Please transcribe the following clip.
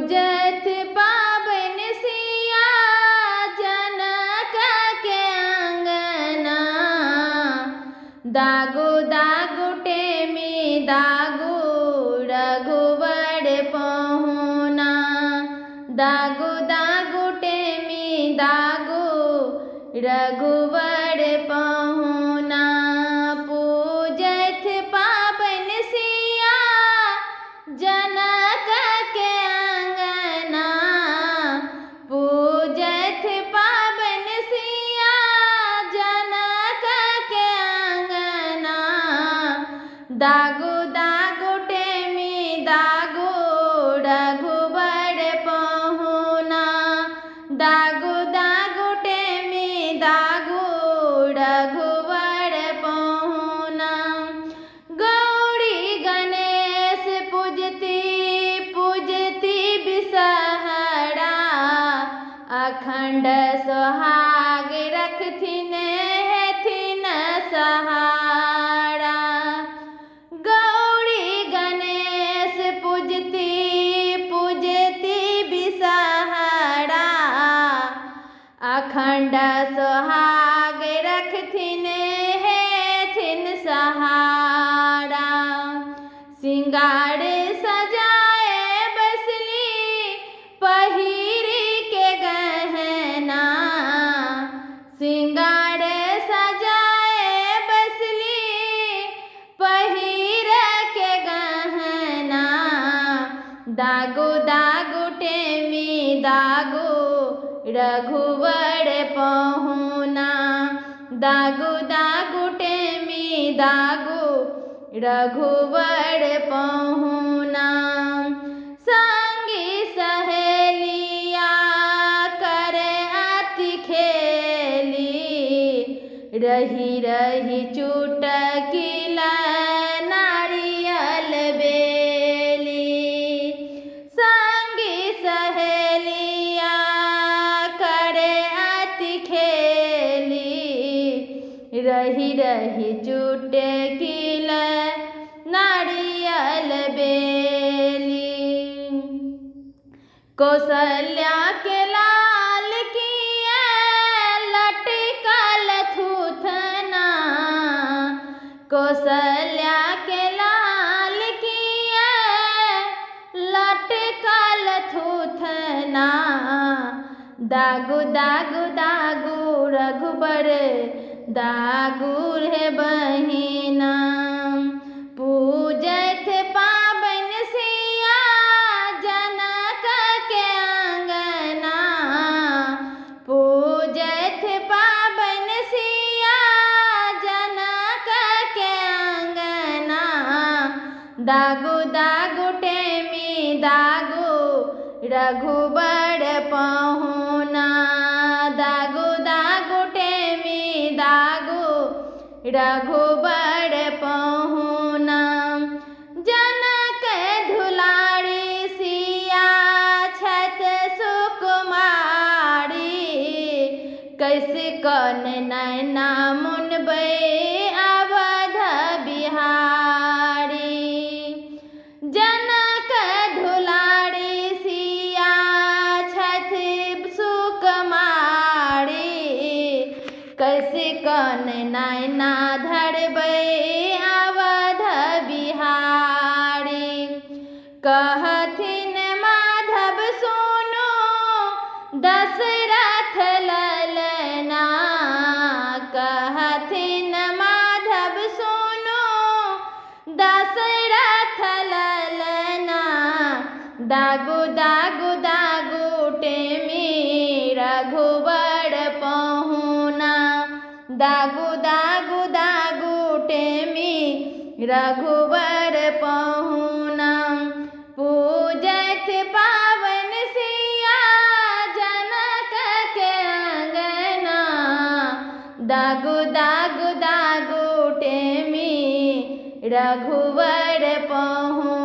पूजत पावन सिया जनक के अंगना। दागो दागो टेमी दागो रघुवर पहुना। दागो दागो टेमी दागो रघुवर पहुना। पूजत पावन सिया जनक के अंगना। पूजत पावन सिया जनक के अंगना। दागो दागो टेमी दागो रघुवर पहुना। दागो दागो टेमी दागो रघुवर पहुना। गौरी गणेश पूजती पूजती बिसहरा। अखंड सोहाग रखथिन हेथिन सहारा। गौरी गणेश पूजती पूजती बिसहरा। अखंड सोहाग रखथिन हेथिन सहारा। सिंगार सजाए बसली पहिरी के गहना। सिंगार सजाए बसली पहिर के गहना। दागो दागो टेमी दागो रघुवर पहुना। दागो दागो टेमी दागो रघुवर पहुना। संगी सहेलिया करे अति खेली। रही रही चुटकिल नारियल बेली। संगी सहेलिया करे अति खेली। रही रही चुटकिल नारियल बेली। कौशल्या के लाल किए लटकल थूथना। कौशल्या के लाल किए लटकल थूथना। दागो दागो दागो रघुबर दागो रे बहिना। पूजत पावन सिया जनक के अंगना। पूजत पावन सिया जनक के अंगना। दागो दागो टेमी दागो रघुवर पहुना। दागो दागो टेमी दागो रघुवर पहुना। जनक दुलारी सिया छत सुकुमारी। कैसे कौन नैना मुनबै अवध बिहारी। जनक दुलारी सिया छत सुकुमारी। कैसे कौन नैना धरबै अवध बिहारी। कहथिन माधव सुनो दशरथ ललना। कहथिन माधव सुनो दशरथ ललना। दागो दागो दागो टेमी रघुवर पहुना। दागो दागो दागो टेमी रघुवर पहुना। पूजत पावन सिया जनक के अंगना। दागो दागो दागो टेमी रघुवर पहुना।